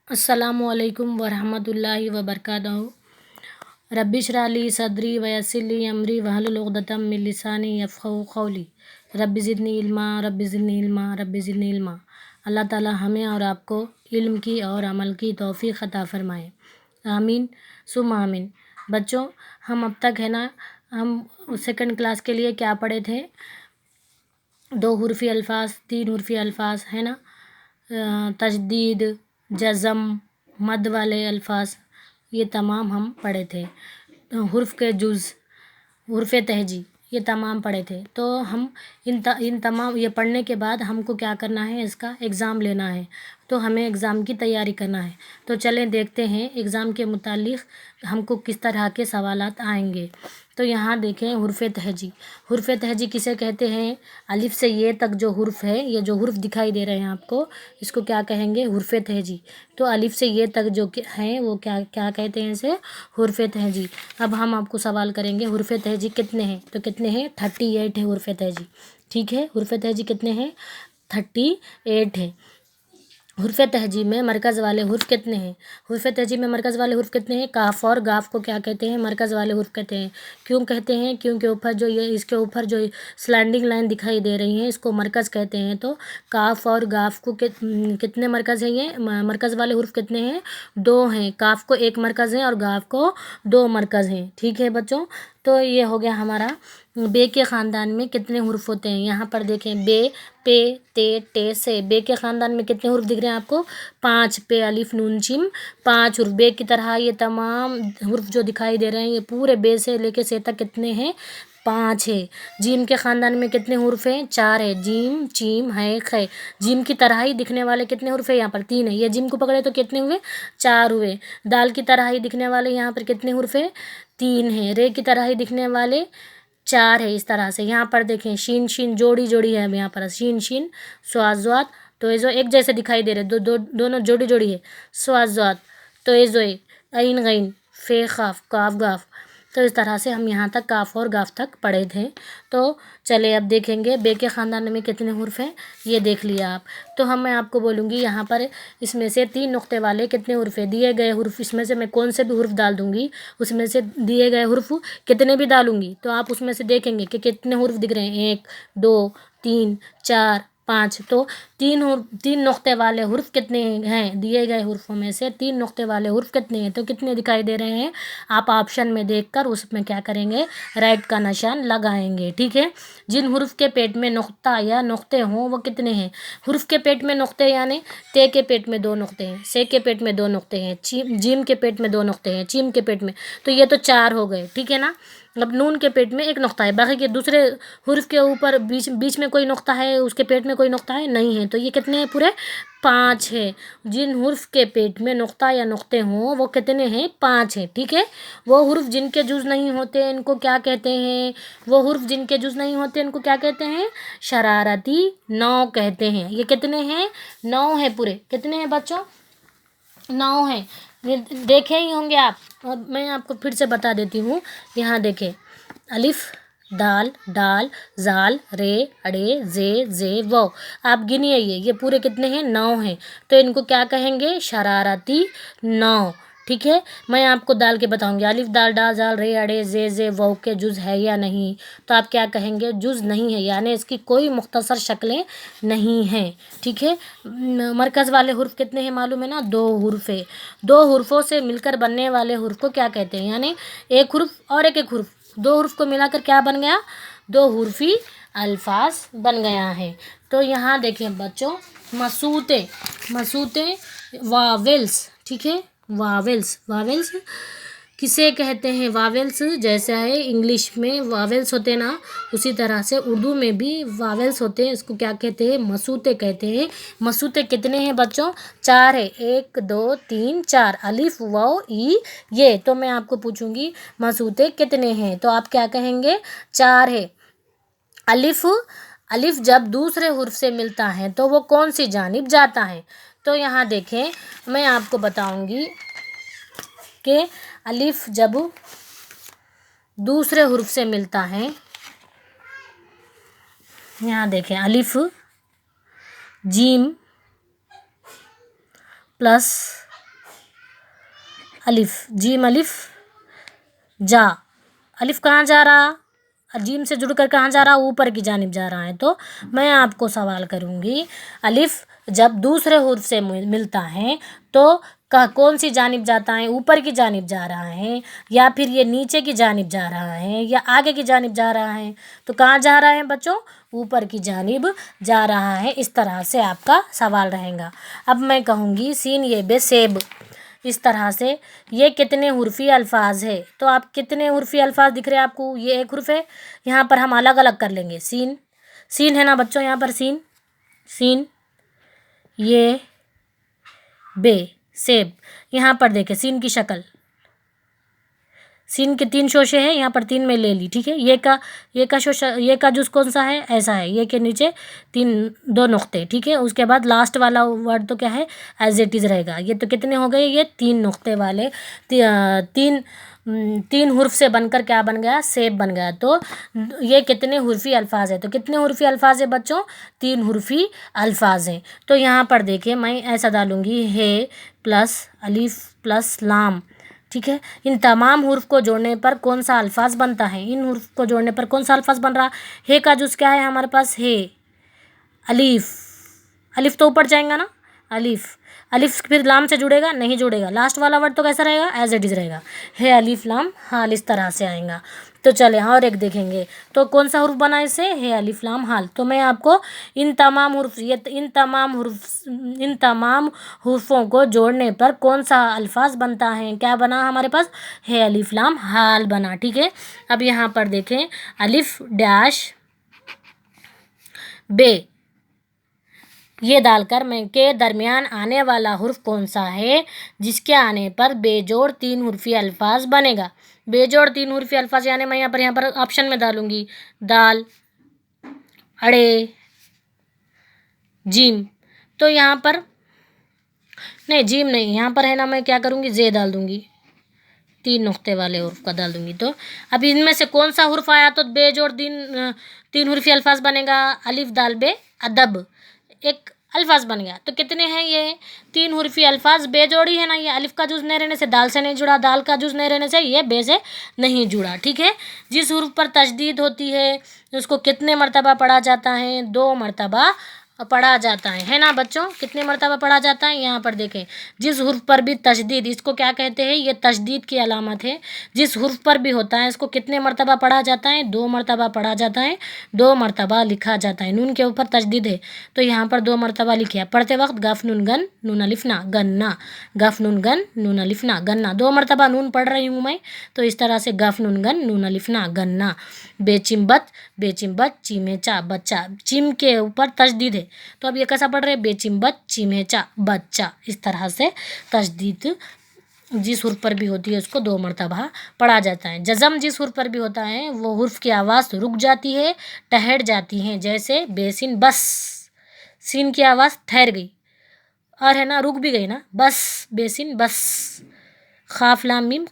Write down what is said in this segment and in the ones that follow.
अस्सलामुअलैकुम वरहमतुल्लाहि वबरकातुहू। रब्बि इश्रह ली सदरी वयस्सिर ली अमरी वहलुल उक़दतम मिन लिसानी यफ़क़हू क़ौली। Rabbi ज़िदनी इल्मा rabbi ज़िदनी इल्मा rabbi ज़िदनी इल्मा। अल्लाह ताला हमें और आपको इल्म की और अमल की तौफ़ीक़ अता फ़रमाए, आमीन सुम्मा आमीन। बच्चों, हम अब तक है ना, हम सेकंड क्लास के लिए क्या पढ़े थे? 2 हुर्फ़ी अल्फ़ाज़, 3 हुर्फ़ी अल्फ़ाज़, है ना, तजदीद, जज़म, मद वाले अल्फ़ाज़, ये तमाम हम पढ़े थे। हुर्फ़ के जुज़, हुर्फ़ तहजी, ये तमाम पढ़े थे। तो हम इन तमाम ये पढ़ने के बाद हमको क्या करना है, इसका एग्ज़ाम लेना है, तो हमें एग्ज़ाम की तैयारी करना है। तो चलें देखते हैं एग्ज़ाम के मुतालिक़ हमको किस तरह के सवालात आएंगे। तो यहाँ देखें हुर्फ़ तहजी। हुर्फ़ तहजी किसे कहते हैं? अलिफ से ये तक जो हुर्फ़ है, ये जो हुर्फ़ दिखाई दे रहे हैं आपको, इसको क्या कहेंगे? हुर्फ़ तहजी। तो अलिफ से ये तक जो हैं वो क्या क्या कहते हैं इसे? हुर्फ़ तहजी। अब हम आपको सवाल करेंगे हुर्फ़ तहजी कितने हैं? तो कितने हैं? 38 है हुर्फ़ तहजी। ठीक है, हुर्फ़ तहजी कितने हैं? 38 है। हुर्फ़ तहजी में मरकज़ वाले हुर्फ़ कितने हैं? हुर्फ़ तहजी में मरकज़ वाले हुर्फ़ कितने हैं? काफ और गाफ को क्या कहते हैं? मरकज़ वाले हुर्फ़ कहते हैं। क्यों कहते हैं? क्योंकि ऊपर जो ये इसके ऊपर जो स्लैंडिंग लाइन दिखाई दे रही है, इसको मरकज़ कहते हैं। तो काफ और गाफ को कितने मरकज़ हैं? ये मरकज़ वाले हुर्फ़ कितने हैं? 2 हैं। काफ को 1 मरकज़ है और गाफ को 2 मरकज़ हैं। ठीक है बच्चों, तो ये हो गया हमारा। बे के ख़ानदान में कितने हुर्फ़ होते हैं? यहाँ पर देखें, बे, पे, ते, टे, से। बे के ख़ानदान में कितने हुर्फ़ दिख रहे हैं आपको? 5। पे अलिफ नून जिम, 5 हुर्फ़। बे की तरह ये तमाम हुर्फ़ जो दिखाई दे रहे हैं, ये पूरे बे से लेके से तक कितने हैं? 5 है। जीम के ख़ानदान में कितने हुर्फ़ हैं? 4 है। जीम, चीम, है, खे। जीम की तरह ही दिखने वाले कितने हुर्फ़ है? यहाँ पर 3 है। ये जीम को पकड़े तो कितने हुए? 4 हुए। दाल की तरह ही दिखने वाले यहाँ पर कितने हुर्फ़ है? 3 है। रे की तरह ही दिखने वाले 4 है। इस तरह से यहाँ पर देखें, शीन शीन जोड़ी जोड़ी है। अब यहाँ पर शीन शीन, स्वाद ज़्वाद, तो ये जो एक जैसे दिखाई दे रहे, दोनों जोड़ी जोड़ी है। स्वाद ज़्वाद, तो ये जो ऐन गैन, फे ख़ाफ, काफ गाफ। तो इस तरह से हम यहाँ तक काफ और गाफ तक पढ़े थे। तो चले अब देखेंगे बे के ख़ानदान में कितने हुर्फ़ हैं, ये देख लिया आप। तो मैं आपको बोलूँगी यहाँ पर इसमें से 3 नुक्ते वाले कितने हुर्फ़ है, दिए गए हुर्फ़, इसमें से मैं कौन से भी हुर्फ़ डाल दूँगी, उसमें से दिए गए हुर्फ़ कितने भी डालूँगी, तो आप उसमें से देखेंगे कि कितने हुर्फ़ दिख रहे हैं। 1, 2, 3, 4, 5। तो 3 नुक्ते वाले हुर्फ़ कितने हैं? दिए गए हुर्फ़ों में से 3 नुक्ते वाले हुर्फ़ कितने हैं? तो कितने दिखाई दे रहे हैं? आप ऑप्शन में देखकर उसमें क्या करेंगे? राइट का निशान लगाएंगे। ठीक है। जिन हुर्फ़ के पेट में नुक्ता या नुक्ते हों वो कितने हैं? हुर्फ़ के पेट में नुक्ते यानी ते के पेट में 2 नुक्ते हैं, से के पेट में 2 नुक्ते हैं, जीम के पेट में 2 नुक्ते हैं, चीम के पेट में, तो ये तो 4 हो गए। ठीक है ना। अब नून के पेट में 1 नुक्ता है, बाकी के दूसरे हुर्फ़ के ऊपर बीच में कोई नुक्ता है, उसके पेट में कोई नुक्ता है नहीं है, तो ये कितने हैं? पूरे 5 है। जिन हुर्फ़ के पेट में नुक्ता या नुक्ते हों वो कितने हैं? 5 हैं। ठीक है। वो हुर्फ़ जिनके जुज़ नहीं होते इनको क्या कहते हैं? वो हुर्फ़ जिनके जुज़ नहीं होते इनको क्या कहते हैं? शरारती 9 कहते हैं। ये कितने हैं? 9 है पूरे। कितने हैं बच्चों? 9 है। देखे ही होंगे आप, और मैं आपको फिर से बता देती हूँ। यहाँ देखें, अलिफ, दाल, डाल, जाल, रे, अड़े, जे, वो। आप गिनिए, ये पूरे कितने हैं? 9 हैं। तो इनको क्या कहेंगे? शरारती 9। ठीक है। मैं आपको डाल के बताऊंगी, अलिफ, दाल, डाल, जाल, रे, अड़े, जे, वो के जुज़ है या नहीं, तो आप क्या कहेंगे? जुज़ नहीं है, यानी इसकी कोई मुख्तसर शक्लें नहीं हैं। ठीक है। मरकज़ वाले हुर्फ़ कितने हैं मालूम है ना? 2 हुर्फ़ है। 2 हुर्फ़ों से मिलकर बनने वाले हुर्फ़ को क्या कहते हैं? यानी एक हुर्फ़ और एक हुर्फ़, 2 हुर्फ़ को मिलाकर क्या बन गया? 2 हुर्फ़ी अल्फ़ाज़ बन गया है। तो यहाँ देखिए बच्चों, मसूते वावेल्स। ठीक है। वावेल्स किसे कहते हैं? वावेल्स जैसा है इंग्लिश में वावेल्स होते हैं ना, उसी तरह से उर्दू में भी वावेल्स होते हैं। इसको क्या कहते हैं? मसूते कहते हैं। मसूते कितने हैं बच्चों? 4 है। 1, 2, 3, 4। अलिफ, वाव, ई, ये। तो मैं आपको पूछूंगी मसूते कितने हैं, तो आप क्या कहेंगे? 4 है। अलिफ जब दूसरे हुर्फ़ से मिलता है तो वो कौन सी जानिब जाता है? तो यहाँ देखें, मैं आपको बताऊंगी कि अलिफ जब दूसरे हुर्फ़ से मिलता है, यहाँ देखें, अलिफ, जीम प्लस अलिफ, जीम अलिफ जा, अलिफ कहाँ जा रहा, जीम से जुड़कर कहाँ जा रहा, ऊपर की जानिब जा रहा है। तो मैं आपको सवाल करूँगी, अलिफ जब दूसरे हुर्फ से मिलता है तो कौन सी जानिब जाता है, ऊपर की जानिब जा रहा है या फिर ये नीचे की जानिब जा रहा है या आगे की जानिब जा रहा है। तो कहाँ जा रहा है बच्चों, ऊपर की जानिब जा रहा है। इस तरह से आपका सवाल रहेगा। अब मैं कहूँगी सीन ये बे सेब, इस तरह से ये कितने हुर्फी अल्फाज है। तो आप कितने हुर्फी अल्फाज दिख रहे हैं आपको, ये एक हुर्फ है। यहाँ पर हम अलग अलग कर लेंगे, सीन, सीन है ना बच्चों, यहाँ पर सीन, सीन, ये बे सेब। यहाँ पर देखें सीन की शक्ल, सीन के 3 शोशे हैं, यहाँ पर 3 में ले ली, ठीक है। ये का शोशा, ये का जुज़ कौन सा है, ऐसा है, ये के नीचे 2 नुक्ते, ठीक है। उसके बाद लास्ट वाला वर्ड तो क्या है, एज इट इज़ रहेगा। ये तो कितने हो गए, ये 3 नुक्ते वाले, 3 हुर्फ से बनकर क्या बन गया, सेब बन गया। तो ये कितने हुर्फी अल्फाज है, तो कितने हुर्फी अल्फाज है बच्चों, 3 हुर्फी अल्फाज हैं। तो यहाँ पर देखिए मैं ऐसा डालूँगी, हे प्लस अलिफ प्लस लाम, ठीक है। इन तमाम हुर्फ को जोड़ने पर कौन सा अल्फाज बनता है, इन हुर्फ को जोड़ने पर कौन सा अल्फाज बन रहा, हे का जुज़ क्या है हमारे पास, हे, अलिफ, अलिफ तो ऊपर जाएगा ना, अलिफ, अलिफ फिर लाम से जुड़ेगा, नहीं जुड़ेगा। लास्ट वाला वर्ड तो कैसा रहेगा, एज इट इज़ रहेगा, हे अलिफ लाम हाल, इस तरह से आएगा। तो चले और एक देखेंगे, तो कौन सा हुर्फ बना इसे, हे अलिफ लाम हाल। तो मैं आपको इन तमाम हुर्फों को जोड़ने पर कौन सा अल्फाज बनता है, क्या बना हमारे पास, हे अलिफ लाम हाल बना, ठीक है। अब यहाँ पर देखें, अलिफ डैश बे, ये डालकर मैं के दरमियान आने वाला हुर्फ कौन सा है जिसके आने पर बेजोड़ 3 हुर्फी अल्फाज बनेगा। बेजोड़ 3 हुर्फी अल्फाज यानी मैं यहाँ पर ऑप्शन में डालूँगी, दाल, अड़े, जीम। तो यहाँ पर नहीं, जीम नहीं, यहाँ पर है ना, मैं क्या करूँगी, जे डाल दूँगी, 3 नुक्ते वाले हुर्फ का डाल दूँगी। तो अब इनमें से कौन सा हुर्फ आया तो बेजोड़ 3 हुर्फी अल्फाज बनेगा, अलिफ दाल बे अदब, एक अल्फाज बन गया। तो कितने हैं ये, 3 हुर्फी अल्फाज बेजोड़ी है ना, ये अलिफ का जुज़ नहीं रहने से दाल से नहीं जुड़ा, दाल का जुज़ नहीं रहने से ये बे से नहीं जुड़ा, ठीक है। जिस हुर्फ पर तशदीद होती है उसको कितने मरतबा पढ़ा जाता है, 2 मरतबा पढ़ा जाता है ना बच्चों, कितने मरतबा पढ़ा जाता है, यहाँ पर देखें, जिस हुर्फ पर भी तशदीद, इसको क्या कहते हैं, ये तशदीद की अलामत है। जिस हुर्फ पर भी होता है इसको कितने मरतबा पढ़ा जाता है, 2 मरतबा पढ़ा जाता है, 2 मरतबा लिखा जाता है। नून के ऊपर तशदीद है तो यहाँ पर 2 मरतबा लिखिए। पढ़ते वक्त गफ नून गन नून अलिफ ना गन्ना, गफ नून गन नून अलिफ ना गन्ना, 2 मरतबा नून पढ़ रही हूँ मैं, तो इस तरह से गफ नून गन नून अलिफ ना गन्ना। बेचिम्बत, बेचिम्बत चीमेचा बच्चा, चिम के ऊपर तशदीद है तो अब ये कैसा पढ़ रहे हैं, बेचिम्बत चीमेचा बच्चा। इस तरह से तशदीद जिस हुर्फ पर भी होती है उसको 2 मरतबा पढ़ा जाता है। जज़म जिस हुर्फ पर भी होता है वो हुर्फ की आवाज़ रुक जाती है, ठहर जाती है, जैसे बेसिन बस, सीन की आवाज़ ठहर गई और है ना रुक भी गई ना, बस बेसिन बस। खाफ लाम मीम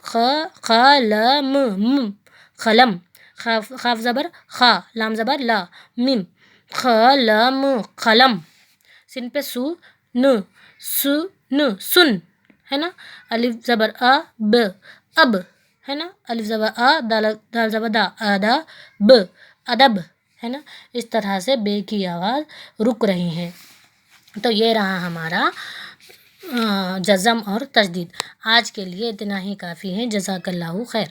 खलम खलम, खाफ ज़बर खा, लाम ज़बर ला, मीम खलम खलम, सिन पे सु न सुन, है ना। अलिफ ज़बर अ ब अब, है ना। अलिफ ज़बर अ, दाल ज़बर दा, अदा ब अदब, है ना। इस तरह से बे की आवाज़ रुक रही है। तो ये रहा हमारा जज़म और तशदीद। आज के लिए इतना ही काफ़ी है। जज़ाकल्लाहु खैर।